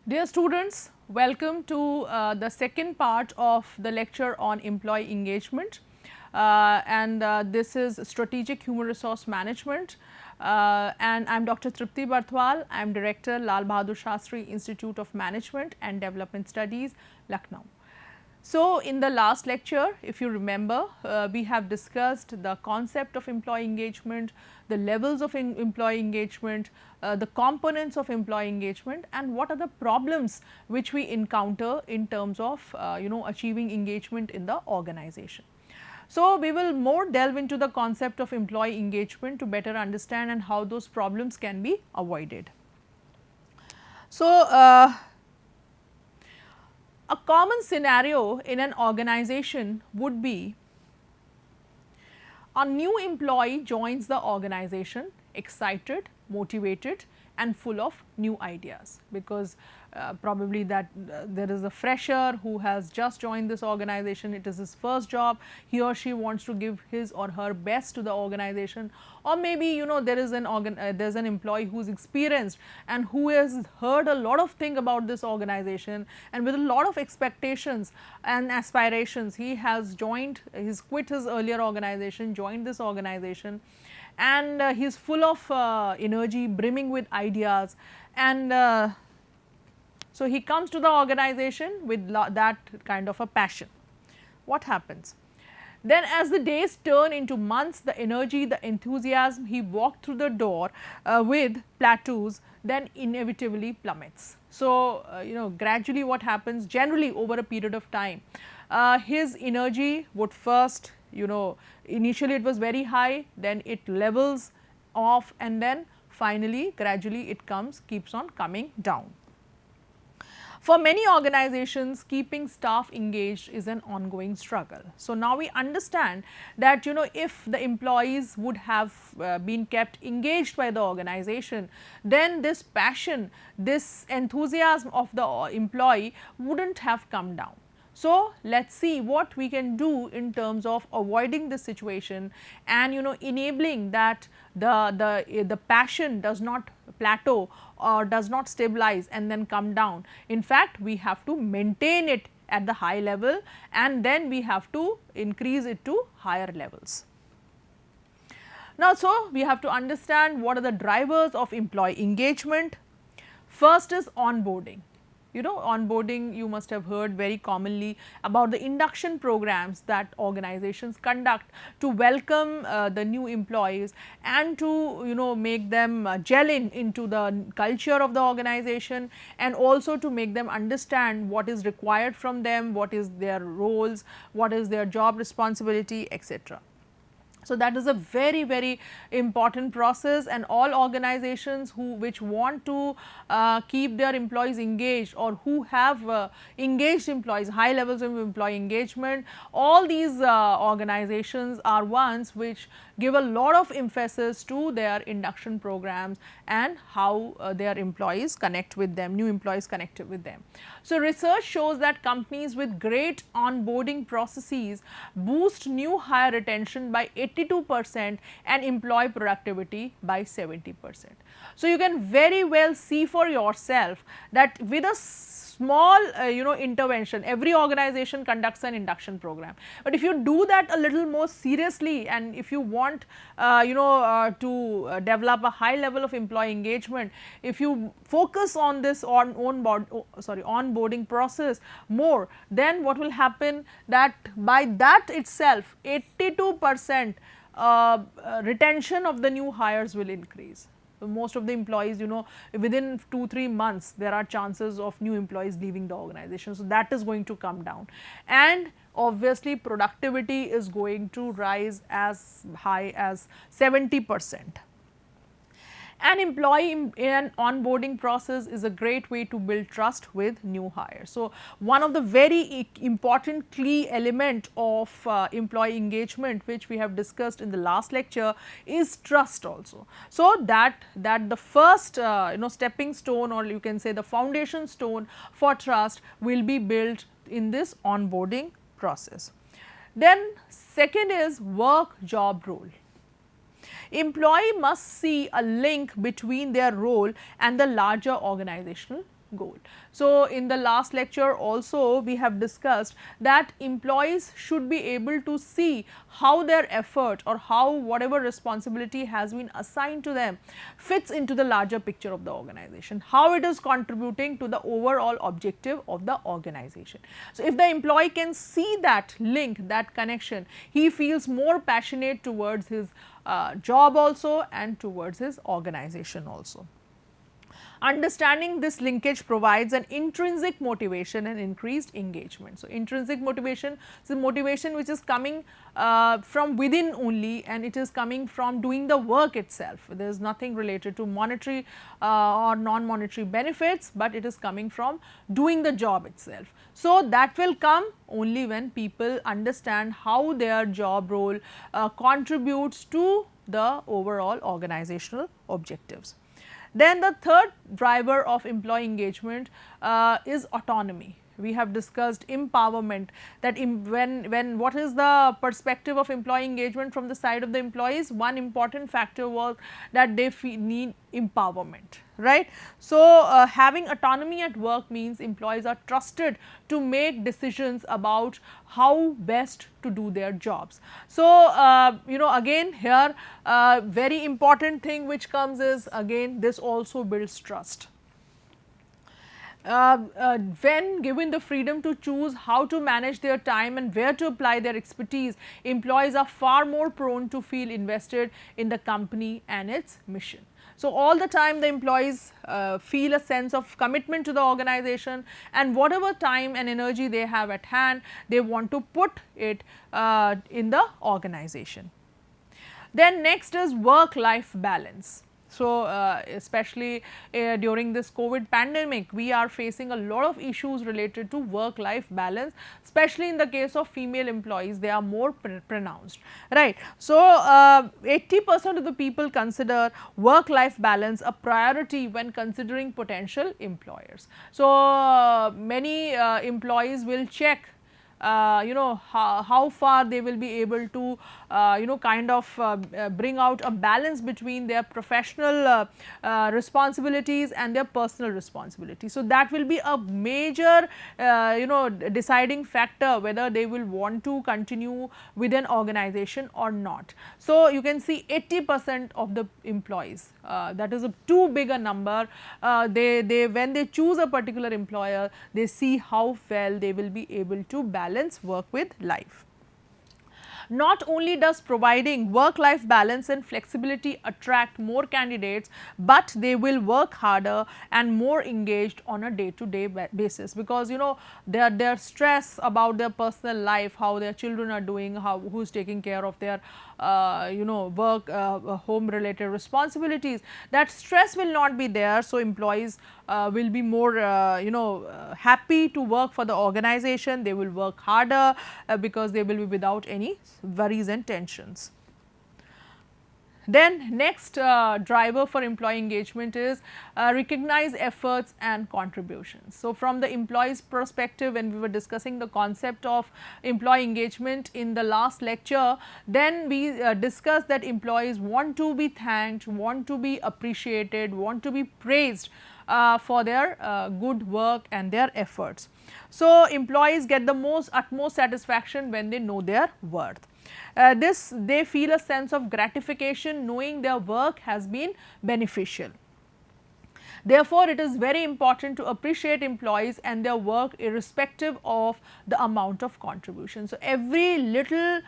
Dear students, welcome to the second part of the lecture on employee engagement, this is strategic human resource management, and I am Dr. Tripti Barthwal. I am Director, Lal Bahadur Shastri Institute of Management and Development Studies, Lucknow. So, in the last lecture, if you remember, we have discussed the concept of employee engagement, the levels of employee engagement, the components of employee engagement, and what are the problems which we encounter in terms of achieving engagement in the organization. So, we will more delve into the concept of employee engagement to better understand and how those problems can be avoided. So, a common scenario in an organization would be a new employee joins the organization excited, motivated and full of new ideas, because probably that there is a fresher who has just joined this organization, it is his first job, he or she wants to give his or her best to the organization, or maybe there is an employee who is experienced and who has heard a lot of things about this organization, and with a lot of expectations and aspirations he has joined, he has quit his earlier organization, joined this organization, and he is full of energy, brimming with ideas, and so he comes to the organization with that kind of a passion. What happens? Then as the days turn into months, the energy, the enthusiasm he walked through the door with plateaus, then inevitably plummets. So, gradually what happens, generally over a period of time, his energy would first, initially it was very high, then it levels off, and then finally gradually it keeps on coming down. For many organizations, keeping staff engaged is an ongoing struggle. So, now we understand that if the employees would have been kept engaged by the organization, then this passion, this enthusiasm of the employee would not have come down. So, let us see what we can do in terms of avoiding this situation and enabling that the passion does not plateau or does not stabilize and then come down. In fact, we have to maintain it at the high level and then we have to increase it to higher levels. Now, so we have to understand what are the drivers of employee engagement. First is onboarding. Onboarding, you must have heard very commonly about the induction programs that organizations conduct to welcome the new employees and to make them gel into the culture of the organization, and also to make them understand what is required from them, what is their roles, what is their job responsibility, etc. So, that is a very, very important process, and all organizations which want to keep their employees engaged or who have engaged employees, high levels of employee engagement, all these organizations are ones which give a lot of emphasis to their induction programs and how their employees connect with them, new employees connect with them. So, research shows that companies with great onboarding processes boost new hire retention by 82% and employee productivity by 70%. So, you can very well see for yourself that with a small intervention, every organization conducts an induction program, but if you do that a little more seriously and if you want to develop a high level of employee engagement, if you focus on this onboarding process more, then what will happen, that by that itself 82% retention of the new hires will increase. Most of the employees, within 2-3 months there are chances of new employees leaving the organization. So, that is going to come down, and obviously productivity is going to rise as high as 70%. An employee in an onboarding process is a great way to build trust with new hires. So, one of the very important key element of employee engagement which we have discussed in the last lecture is trust also. So, that the first stepping stone, or you can say the foundation stone for trust, will be built in this onboarding process. Then second is work job role. Employee must see a link between their role and the larger organizational goal. So, in the last lecture also we have discussed that employees should be able to see how their effort or how whatever responsibility has been assigned to them fits into the larger picture of the organization, how it is contributing to the overall objective of the organization. So, if the employee can see that link, that connection, he feels more passionate towards his job also and towards his organization also. Understanding this linkage provides an intrinsic motivation and increased engagement. So, intrinsic motivation is the motivation which is coming from within only, and it is coming from doing the work itself. There is nothing related to monetary or non-monetary benefits, but it is coming from doing the job itself. So, that will come only when people understand how their job role contributes to the overall organizational objectives. Then the third driver of employee engagement is autonomy. We have discussed empowerment, that when what is the perspective of employee engagement from the side of the employees. One important factor was that they need empowerment, right. So, having autonomy at work means employees are trusted to make decisions about how best to do their jobs. So, you know, again here very important thing which comes is, again, this also builds trust. When given the freedom to choose how to manage their time and where to apply their expertise, employees are far more prone to feel invested in the company and its mission. So, all the time the employees feel a sense of commitment to the organization, and whatever time and energy they have at hand, they want to put it in the organization. Then next is work-life balance. So, especially during this COVID pandemic, we are facing a lot of issues related to work-life balance, especially in the case of female employees, they are more pronounced, right. So, 80% of the people consider work-life balance a priority when considering potential employers. So, many employees will check you know, how far they will be able to you know, kind of bring out a balance between their professional responsibilities and their personal responsibilities. So, that will be a major you know, deciding factor whether they will want to continue with an organization or not. So, you can see 80% of the employees, that is a too big a number, when they choose a particular employer, they see how well they will be able to balance work with life. Not only does providing work-life balance and flexibility attract more candidates, but they will work harder and more engaged on a day-to-day basis, because you know, their stress about their personal life, how their children are doing, who is taking care of their you know, work home related responsibilities, that stress will not be there. So, employees will be more you know, happy to work for the organization, they will work harder because they will be without any worries and tensions. Then next driver for employee engagement is recognize efforts and contributions. So, from the employee's perspective, when we were discussing the concept of employee engagement in the last lecture, then we discussed that employees want to be thanked, want to be appreciated, want to be praised for their good work and their efforts. So, employees get the utmost satisfaction when they know their worth. They feel a sense of gratification knowing their work has been beneficial. Therefore, it is very important to appreciate employees and their work irrespective of the amount of contribution. So, every little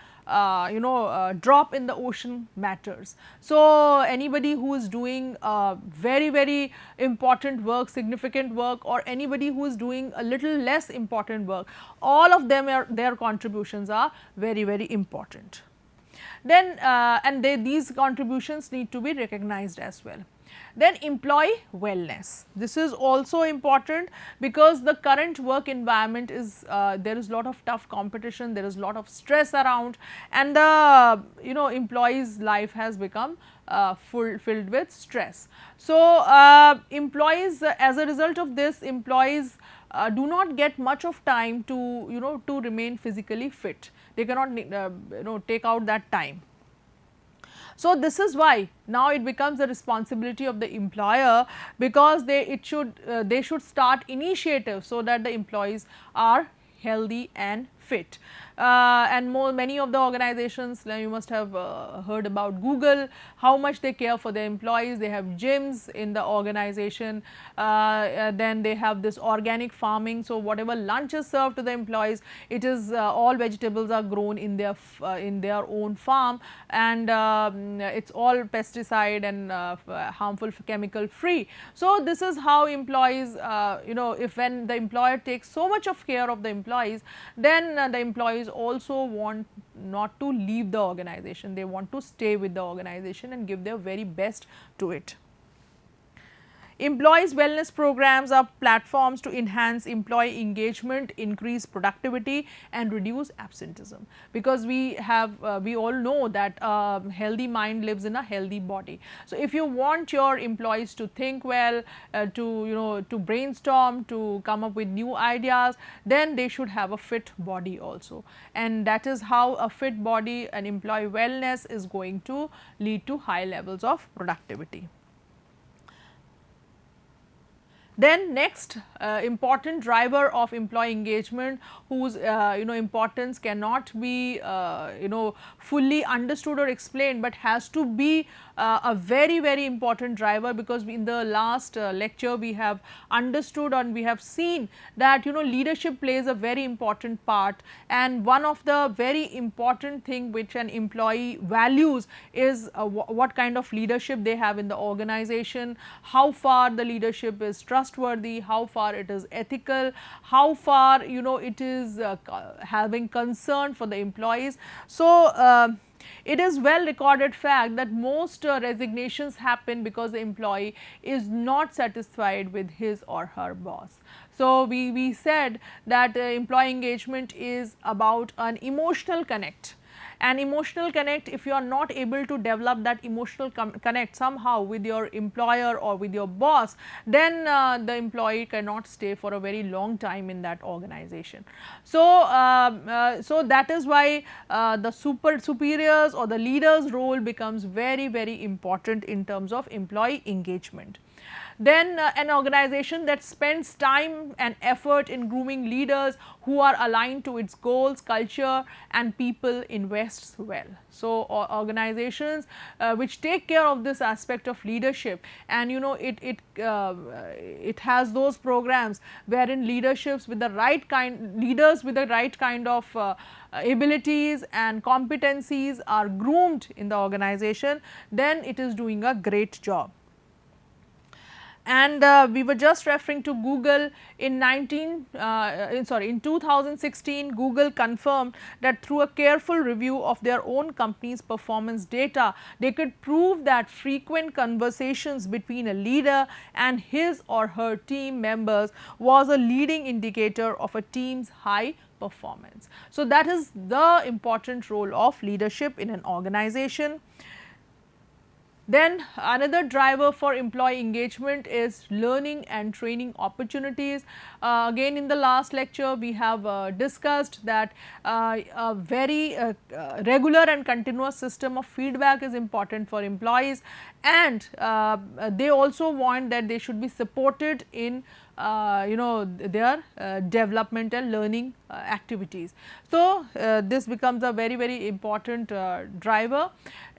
you know, drop in the ocean matters. So, anybody who is doing very important work, significant work, or anybody who is doing a little less important work, all of them their contributions are very important. Then these contributions need to be recognized as well. Then employee wellness, this is also important because the current work environment is there is lot of tough competition, there is lot of stress around, and the you know, employees life has become filled with stress. So, employees, as a result of this, employees do not get much of time to you know, to remain physically fit, they cannot you know, take out that time. So, this is why now it becomes the responsibility of the employer, because they should start initiatives so that the employees are healthy and fit. And many of the organizations, you must have heard about Google, how much they care for their employees. They have gyms in the organization, then they have this organic farming. So, whatever lunch is served to the employees, it is all vegetables are grown in their own farm, and it's all pesticide and harmful chemical free. So, this is how employees, if when the employer takes so much of care of the employees, then the employees also want not to leave the organization. They want to stay with the organization and give their very best to it. Employees wellness programs are platforms to enhance employee engagement, increase productivity and reduce absenteeism, because we all know that a healthy mind lives in a healthy body. So, if you want your employees to think well, to brainstorm, to come up with new ideas, then they should have a fit body also, and that is how a fit body and employee wellness is going to lead to high levels of productivity. Then next important driver of employee engagement, whose importance cannot be fully understood or explained, but has to be a very important driver, because in the last lecture we have understood and we have seen that leadership plays a very important part, and one of the very important thing which an employee values is what kind of leadership they have in the organization, how far the leadership is trustworthy, how far it is ethical, how far it is having concern for the employees. So, it is well recorded fact that most resignations happen because the employee is not satisfied with his or her boss. So, we said that employee engagement is about an emotional connect. An emotional connect, if you are not able to develop that emotional connect somehow with your employer or with your boss, then the employee cannot stay for a very long time in that organization. So, so that is why the superiors or the leaders role becomes very important in terms of employee engagement. Then an organization that spends time and effort in grooming leaders who are aligned to its goals, culture and people invests well. So, organizations which take care of this aspect of leadership, and it has those programs wherein leaders with the right kind of abilities and competencies are groomed in the organization, then it is doing a great job. And we were just referring to Google in 2016, Google confirmed that through a careful review of their own company's performance data, they could prove that frequent conversations between a leader and his or her team members was a leading indicator of a team's high performance. So, that is the important role of leadership in an organization. Then another driver for employee engagement is learning and training opportunities. Again, in the last lecture we have discussed that a very regular and continuous system of feedback is important for employees, and they also want that they should be supported in their developmental learning activities. So, this becomes a very important driver.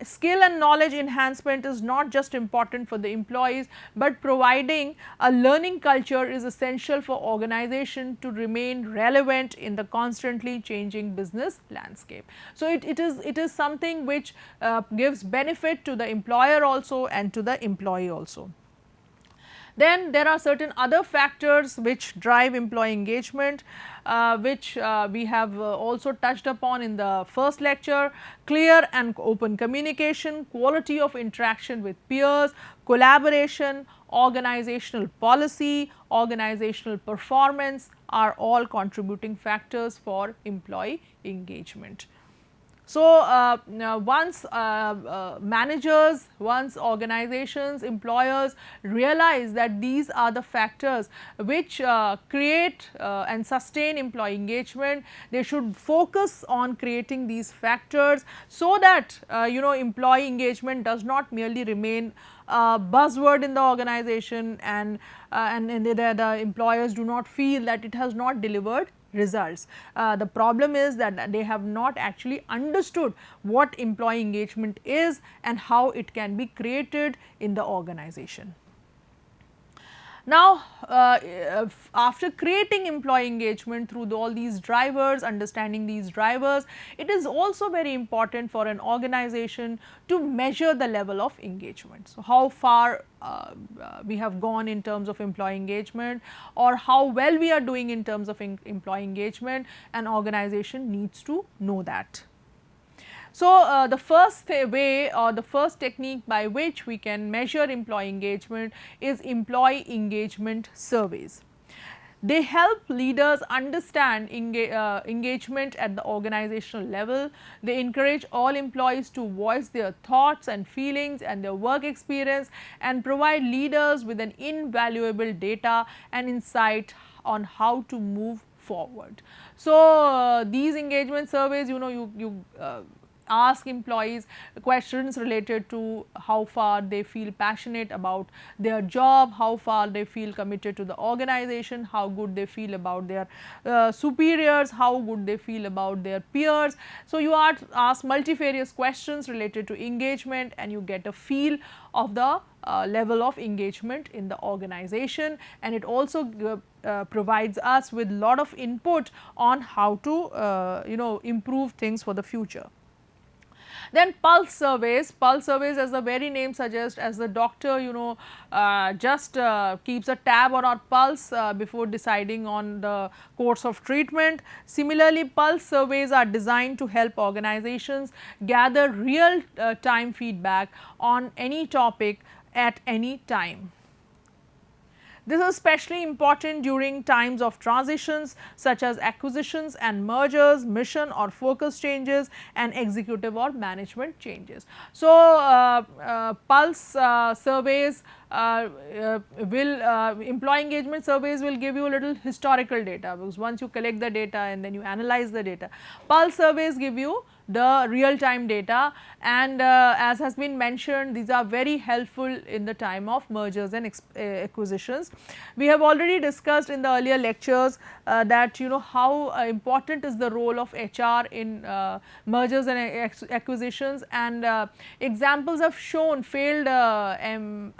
Skill and knowledge enhancement is not just important for the employees, but providing a learning culture is essential for organization to remain relevant in the constantly changing business landscape. So, it is something which gives benefit to the employer also and to the employee also. Then there are certain other factors which drive employee engagement, which we have also touched upon in the first lecture: clear and open communication, quality of interaction with peers, collaboration, organizational policy, organizational performance are all contributing factors for employee engagement. So, once managers, once organizations, employers realize that these are the factors which create and sustain employee engagement, they should focus on creating these factors, so that employee engagement does not merely remain buzzword in the organization, and the employers do not feel that it has not delivered results. The problem is that they have not actually understood what employee engagement is and how it can be created in the organization. Now, after creating employee engagement through all these drivers, understanding these drivers, it is also very important for an organization to measure the level of engagement. So, how far we have gone in terms of employee engagement, or how well we are doing in terms of employee engagement, an organization needs to know that. So, the first way or the first technique by which we can measure employee engagement is employee engagement surveys. They help leaders understand engagement at the organizational level. They encourage all employees to voice their thoughts and feelings and their work experience, and provide leaders with an invaluable data and insight on how to move forward. So, these engagement surveys, you ask employees questions related to how far they feel passionate about their job, how far they feel committed to the organization, how good they feel about their superiors, how good they feel about their peers. So, you ask multifarious questions related to engagement, and you get a feel of the level of engagement in the organization, and it also provides us with lot of input on how to improve things for the future. Then pulse surveys, as the very name suggests, as the doctor just keeps a tab on our pulse before deciding on the course of treatment. Similarly, pulse surveys are designed to help organizations gather real time feedback on any topic at any time. This is especially important during times of transitions such as acquisitions and mergers, mission or focus changes, and executive or management changes. So, pulse surveys employee engagement surveys will give you a little historical data, because once you collect the data and then you analyze the data. Pulse surveys give you the real time data, and as has been mentioned, these are very helpful in the time of mergers and acquisitions. We have already discussed in the earlier lectures that how important is the role of HR in mergers and acquisitions, and examples have shown failed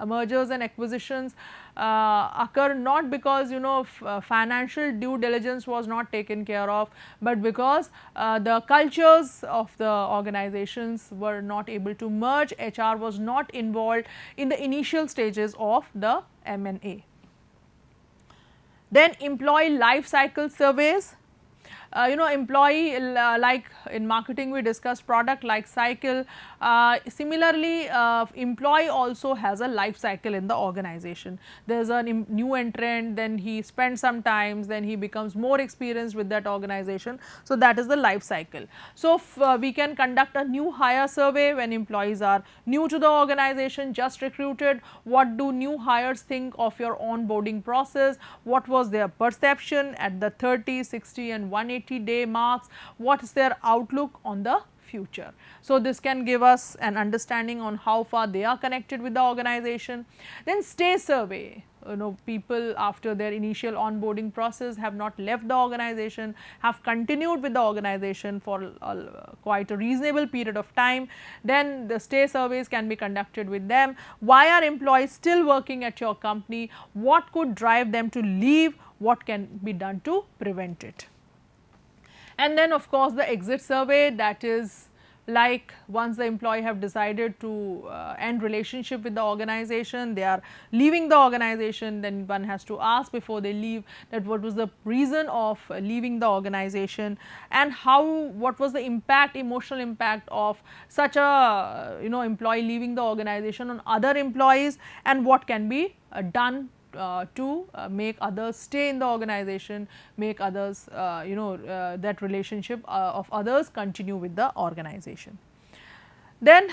mergers and acquisitions occur not because financial due diligence was not taken care of, but because the cultures of the organizations were not able to merge. HR was not involved in the initial stages of the M&A. Then employee life cycle surveys. Employee, like in marketing we discussed product life cycle, similarly employee also has a life cycle in the organization. There is a new entrant, then he spends some time, then he becomes more experienced with that organization. So, that is the life cycle. So, we can conduct a new hire survey when employees are new to the organization, just recruited. What do new hires think of your onboarding process? What was their perception at the 30, 60 and 180-day marks? What is their outlook on the future? So, this can give us an understanding on how far they are connected with the organization. Then stay survey, people after their initial onboarding process have not left the organization, have continued with the organization for quite a reasonable period of time. Then the stay surveys can be conducted with them. Why are employees still working at your company? What could drive them to leave? What can be done to prevent it? And then of course, the exit survey, that is like once the employee have decided to end relationship with the organization, they are leaving the organization, then one has to ask before they leave that what was the reason of leaving the organization, and what was the impact, emotional impact of such a employee leaving the organization on other employees, and what can be done to make others stay in the organization, make others that relationship of others continue with the organization. Then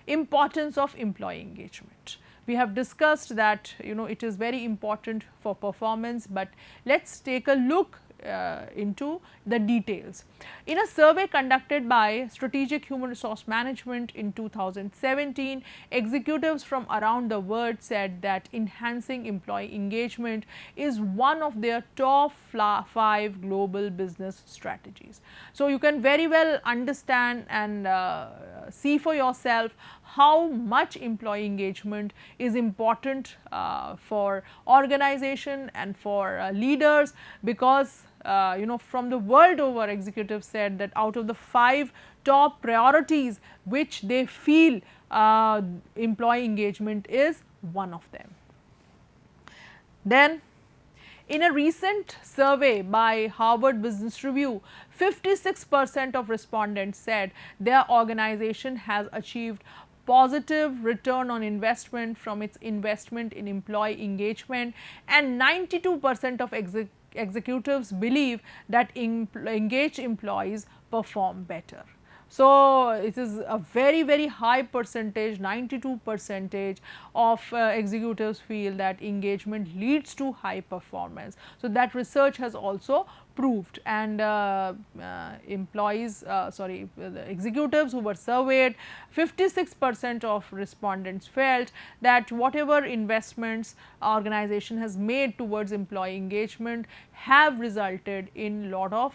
importance of employee engagement. We have discussed that it is very important for performance, but let us take a look into the details. In a survey conducted by Strategic Human Resource Management in 2017, executives from around the world said that enhancing employee engagement is one of their top 5 global business strategies. So, you can very well understand and see for yourself how much employee engagement is important for organization and for leaders, because from the world over, executives said that out of the 5 top priorities which they feel, employee engagement is one of them. Then in a recent survey by Harvard Business Review, 56% of respondents said their organization has achieved positive return on investment from its investment in employee engagement, and 92% of executives believe that engaged employees perform better. So, it is a very high percentage, 92% of executives feel that engagement leads to high performance. So, that research has also proved, and the executives who were surveyed, 56% of respondents felt that whatever investments organization has made towards employee engagement have resulted in lot of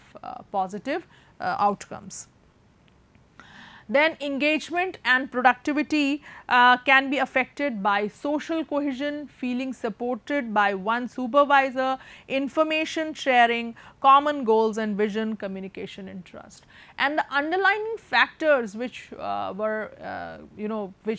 positive outcomes. Then engagement and productivity can be affected by social cohesion, feeling supported by one supervisor, information sharing, common goals and vision, communication and trust. And the underlying factors which were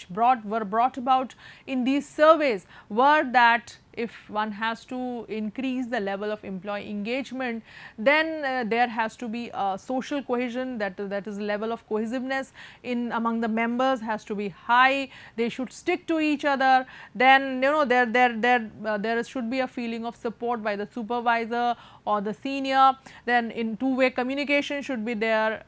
brought about in these surveys were that if one has to increase the level of employee engagement, then there has to be a social cohesion, that is level of cohesiveness in among the members has to be high, they should stick to each other. Then there should be a feeling of support by the supervisor or the senior. Then in two-way communication should be there,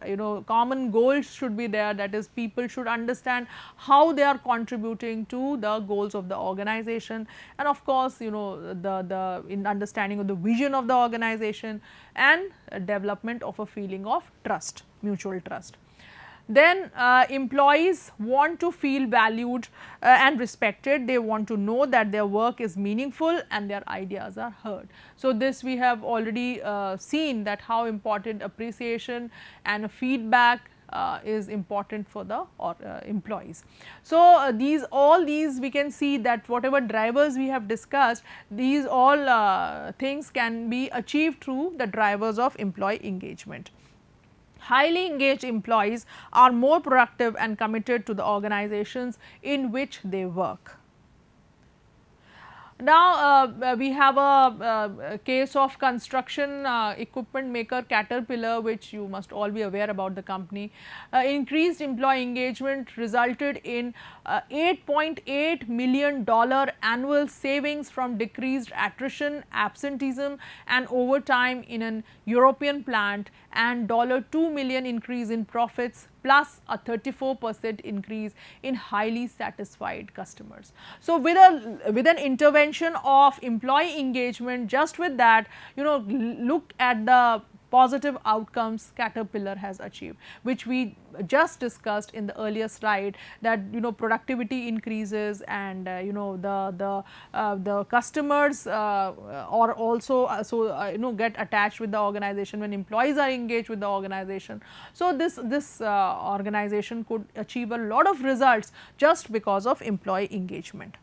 common goals should be there, that is people should understand how they are contributing to the goals of the organization, and of course the in understanding of the vision of the organization, and development of a feeling of trust, mutual trust. Then employees want to feel valued and respected, they want to know that their work is meaningful and their ideas are heard. So, this we have already seen that how important appreciation and feedback is important for the employees. So, all these we can see that whatever drivers we have discussed, these all things can be achieved through the drivers of employee engagement. Highly engaged employees are more productive and committed to the organizations in which they work. Now, we have a case of construction equipment maker Caterpillar, which you must all be aware about the company. Increased employee engagement resulted in $8.8 million annual savings from decreased attrition, absenteeism and overtime in an European plant, and $2 million increase in profits, plus a 34% increase in highly satisfied customers. So, with an intervention of employee engagement, just with that, look at the positive outcomes Caterpillar has achieved, which we just discussed in the earlier slide, that productivity increases, and the customers are also get attached with the organization when employees are engaged with the organization. So, this organization could achieve a lot of results just because of employee engagement.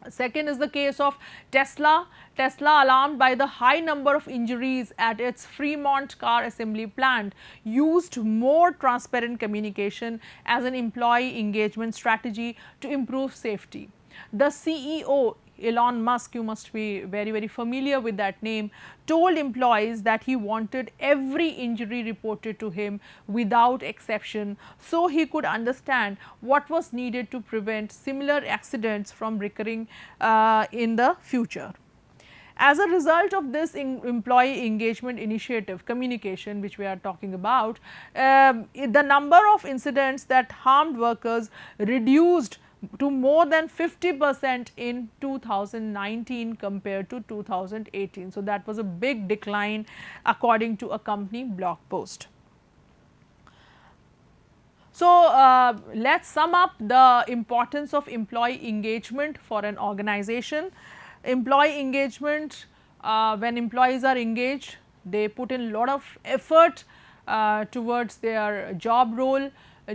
Second is the case of Tesla. Tesla, alarmed by the high number of injuries at its Fremont car assembly plant, used more transparent communication as an employee engagement strategy to improve safety. The CEO Elon Musk, you must be very familiar with that name, told employees that he wanted every injury reported to him without exception, so he could understand what was needed to prevent similar accidents from recurring in the future. As a result of this employee engagement initiative communication which we are talking about, the number of incidents that harmed workers reduced to more than 50% in 2019 compared to 2018. So, that was a big decline according to a company blog post. So, let us sum up the importance of employee engagement for an organization. Employee engagement, when employees are engaged, they put in a lot of effort towards their job role,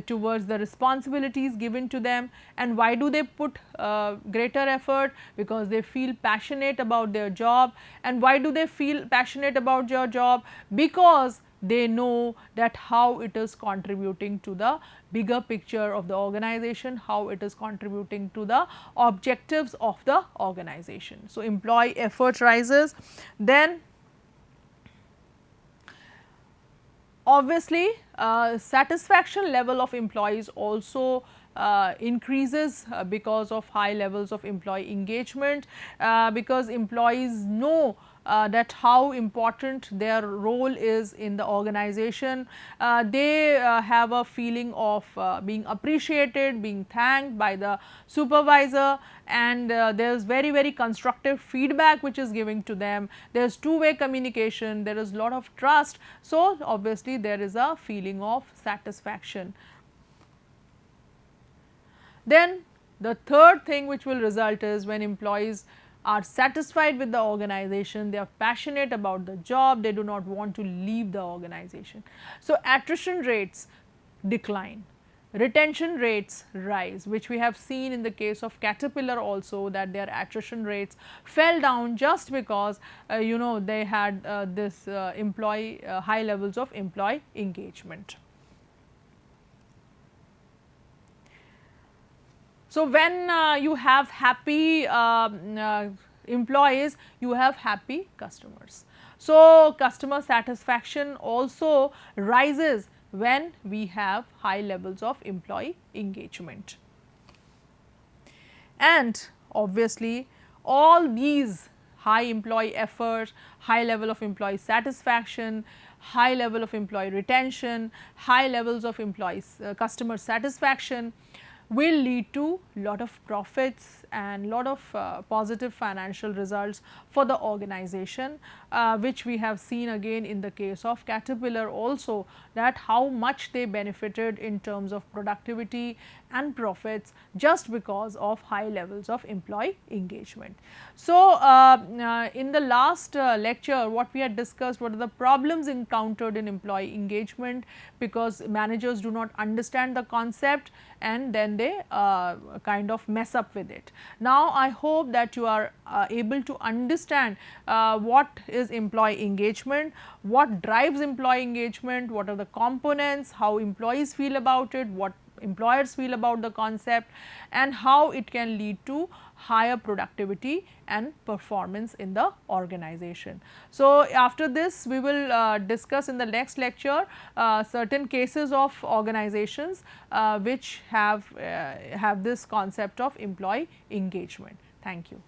towards the responsibilities given to them. And why do they put greater effort? Because they feel passionate about their job. And why do they feel passionate about your job? Because they know that how it is contributing to the bigger picture of the organization, how it is contributing to the objectives of the organization. So, employee effort rises. Then obviously, satisfaction level of employees also increases because of high levels of employee engagement, because employees know that how important their role is in the organization. They have a feeling of being appreciated, being thanked by the supervisor, and there is very constructive feedback which is given to them. There is two-way communication, there is lot of trust. So, obviously, there is a feeling of satisfaction. Then the third thing which will result is when employees are satisfied with the organization, they are passionate about the job, they do not want to leave the organization. So, attrition rates decline, retention rates rise, which we have seen in the case of Caterpillar also, that their attrition rates fell down just because you know, they had this employee high levels of employee engagement. So, when you have happy employees, you have happy customers. So, customer satisfaction also rises when we have high levels of employee engagement. And obviously, all these high employee effort, high level of employee satisfaction, high level of employee retention, high levels of employees customer satisfaction will lead to lot of profits and lot of positive financial results for the organization, which we have seen again in the case of Caterpillar also, that how much they benefited in terms of productivity and profits just because of high levels of employee engagement. So, in the last lecture, what we had discussed, what are the problems encountered in employee engagement, because managers do not understand the concept and then they kind of mess up with it. Now, I hope that you are able to understand what is employee engagement, what drives employee engagement, what are the components, how employees feel about it, what employers feel about the concept, and how it can lead to higher productivity and performance in the organization. So, after this we will discuss in the next lecture certain cases of organizations which have this concept of employee engagement. Thank you.